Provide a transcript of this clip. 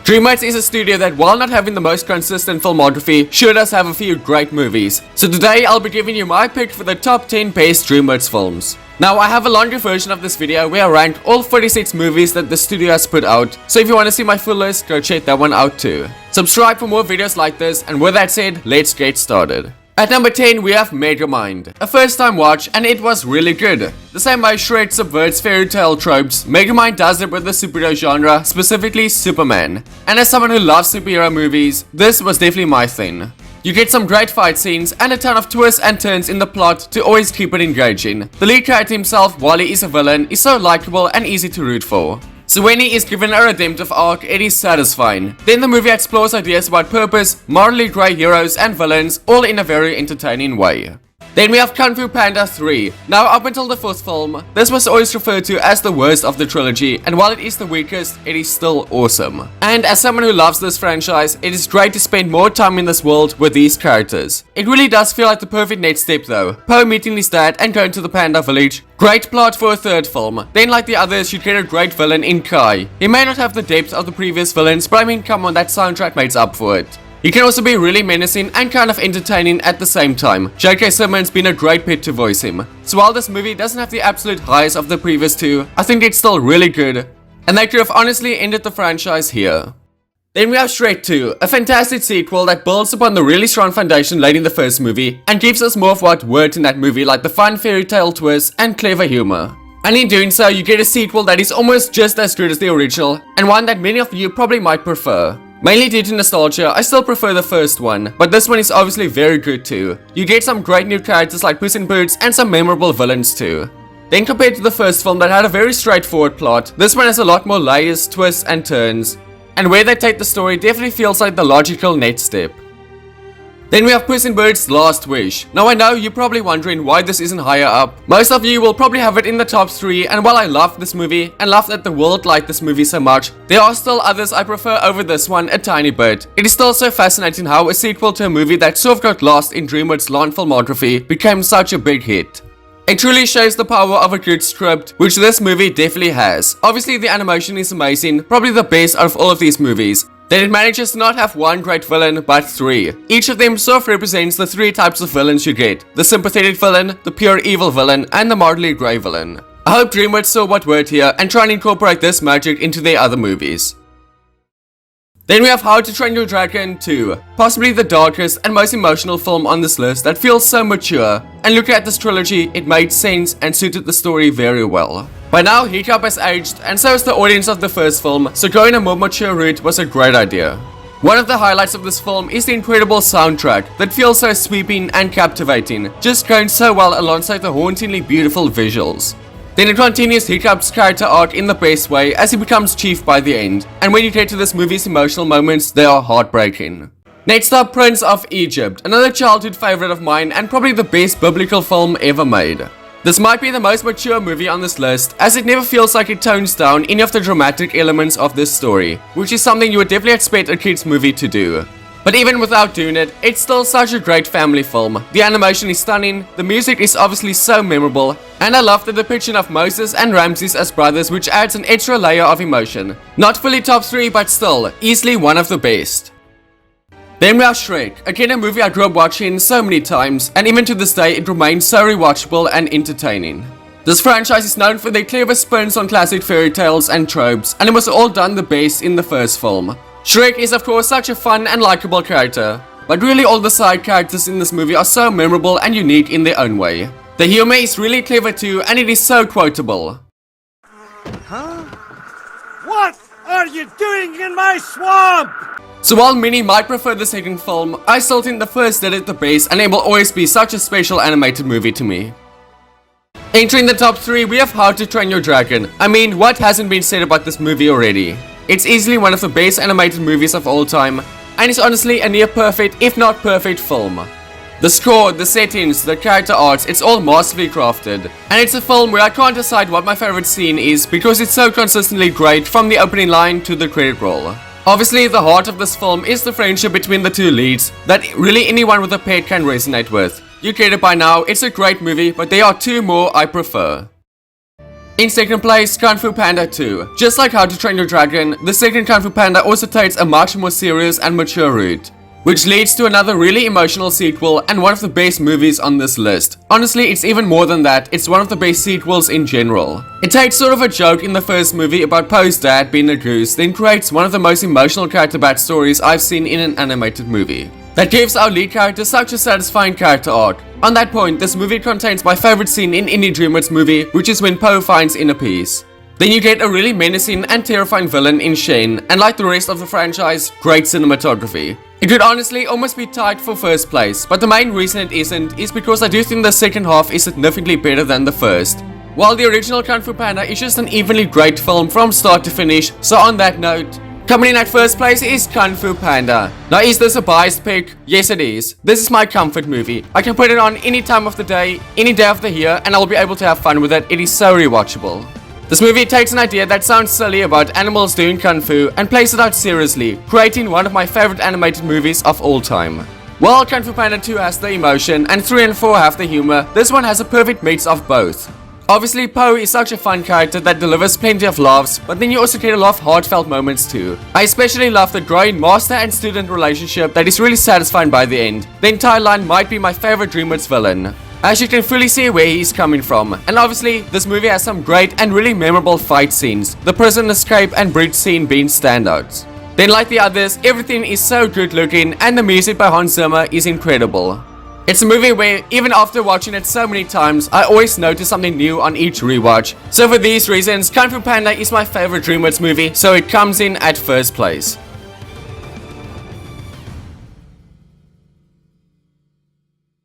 Dreamworks is a studio that, while not having the most consistent filmography, sure does have a few great movies. So today I'll be giving you my pick for the top 10 best Dreamworks films. Now I have a longer version of this video where I ranked all 46 movies that the studio has put out, so if you want to see my full list, go check that one out too. Subscribe for more videos like this, and with that said, let's get started. At number 10 we have Megamind, a first time watch and it was really good. The same way Shrek subverts fairy tale tropes, Megamind does it with the superhero genre, specifically Superman. And as someone who loves superhero movies, this was definitely my thing. You get some great fight scenes and a ton of twists and turns in the plot to always keep it engaging. The lead character himself, while he is a villain, is so likable and easy to root for. So when he is given a redemptive arc, it is satisfying. Then the movie explores ideas about purpose, morally grey heroes and villains, all in a very entertaining way. Then we have Kung Fu Panda 3. Now up until the 4th film, this was always referred to as the worst of the trilogy, and while it is the weakest, it is still awesome. And as someone who loves this franchise, it is great to spend more time in this world with these characters. It really does feel like the perfect next step though. Po meeting his dad and going to the panda village. Great plot for a 3rd film. Then like the others, you'd get a great villain in Kai. He may not have the depth of the previous villains, but I mean come on, that soundtrack makes up for it. He can also be really menacing and kind of entertaining at the same time. J.K. Simmons been a great pick to voice him. So while this movie doesn't have the absolute highs of the previous two, I think it's still really good. And they could have honestly ended the franchise here. Then we have Shrek 2, a fantastic sequel that builds upon the really strong foundation laid in the first movie and gives us more of what worked in that movie, like the fun fairy tale twists and clever humor. And in doing so, you get a sequel that is almost just as good as the original, and one that many of you probably might prefer. Mainly due to nostalgia, I still prefer the first one, but this one is obviously very good too. You get some great new characters like Puss in Boots and some memorable villains too. Then compared to the first film that had a very straightforward plot, this one has a lot more layers, twists and turns. And where they take the story definitely feels like the logical next step. Then we have Puss in Boots' Last Wish. Now I know you're probably wondering why this isn't higher up. Most of you will probably have it in the top 3, and while I love this movie and love that the world liked this movie so much, there are still others I prefer over this one a tiny bit. It is still so fascinating how a sequel to a movie that sort of got lost in DreamWorks' long filmography became such a big hit. It truly shows the power of a good script, which this movie definitely has. Obviously the animation is amazing, probably the best out of all of these movies. Then it manages to not have one great villain, but 3. Each of them sort of represents the 3 types of villains you get. The sympathetic villain, the pure evil villain, and the morally grey villain. I hope DreamWorks saw what worked here and try and incorporate this magic into their other movies. Then we have How to Train Your Dragon 2, possibly the darkest and most emotional film on this list that feels so mature. And looking at this trilogy, it made sense and suited the story very well. By now, Hiccup has aged, and so has the audience of the first film, so going a more mature route was a great idea. One of the highlights of this film is the incredible soundtrack that feels so sweeping and captivating, just going so well alongside the hauntingly beautiful visuals. Then it continues Hiccup's character arc in the best way as he becomes chief by the end, and when you get to this movie's emotional moments, they are heartbreaking. Next up, Prince of Egypt, another childhood favorite of mine and probably the best biblical film ever made. This might be the most mature movie on this list, as it never feels like it tones down any of the dramatic elements of this story, which is something you would definitely expect a kids movie to do. But even without doing it, it's still such a great family film. The animation is stunning, the music is obviously so memorable, and I love the depiction of Moses and Ramses as brothers, which adds an extra layer of emotion. Not fully top 3, but still, easily one of the best. Then we have Shrek, again a movie I grew up watching so many times, and even to this day it remains so rewatchable and entertaining. This franchise is known for their clever spins on classic fairy tales and tropes, and it was all done the best in the first film. Shrek is of course such a fun and likable character, but really all the side characters in this movie are so memorable and unique in their own way. The humor is really clever too, and it is so quotable. Huh? What are you doing in my swamp? So while many might prefer the second film, I still think the first did it the best, and it will always be such a special animated movie to me. Entering the top 3, we have How to Train Your Dragon. I mean, what hasn't been said about this movie already? It's easily one of the best animated movies of all time, and it's honestly a near perfect, if not perfect film. The score, the settings, the character arts, it's all masterfully crafted. And it's a film where I can't decide what my favorite scene is because it's so consistently great from the opening line to the credit roll. Obviously, the heart of this film is the friendship between the 2 leads that really anyone with a pet can resonate with. You get it by now, it's a great movie, but there are 2 more I prefer. In second place, Kung Fu Panda 2. Just like How to Train Your Dragon, the second Kung Fu Panda also takes a much more serious and mature route, which leads to another really emotional sequel and one of the best movies on this list. Honestly, it's even more than that, it's one of the best sequels in general. It takes sort of a joke in the first movie about Poe's dad being a goose, then creates one of the most emotional character backstories I've seen in an animated movie, that gives our lead character such a satisfying character arc. On that point, this movie contains my favorite scene in any Dreamworks movie, which is when Poe finds inner peace. Then you get a really menacing and terrifying villain in Shane, and like the rest of the franchise, great cinematography. It could honestly almost be tied for first place, but the main reason it isn't is because I do think the second half is significantly better than the first, while the original Kung Fu Panda is just an evenly great film from start to finish. So on that note, coming in at first place is Kung Fu Panda. Now, is this a biased pick? Yes, it is. This is my comfort movie. I can put it on any time of the day, any day of the year, and I'll be able to have fun with it. It is so rewatchable. This movie takes an idea that sounds silly about animals doing kung fu and plays it out seriously, creating one of my favorite animated movies of all time. While Kung Fu Panda 2 has the emotion and 3 and 4 have the humor, this one has a perfect mix of both. Obviously, Poe is such a fun character that delivers plenty of laughs, but then you also get a lot of heartfelt moments too. I especially love the growing master and student relationship that is really satisfying by the end. The entire line might be my favorite Dreamworks villain, as you can fully see where he's coming from. And obviously, this movie has some great and really memorable fight scenes, the prison escape and bridge scene being standouts. Then like the others, everything is so good looking and the music by Hans Zimmer is incredible. It's a movie where, even after watching it so many times, I always notice something new on each rewatch. So for these reasons, Kung Fu Panda is my favorite Dreamworks movie, so it comes in at first place.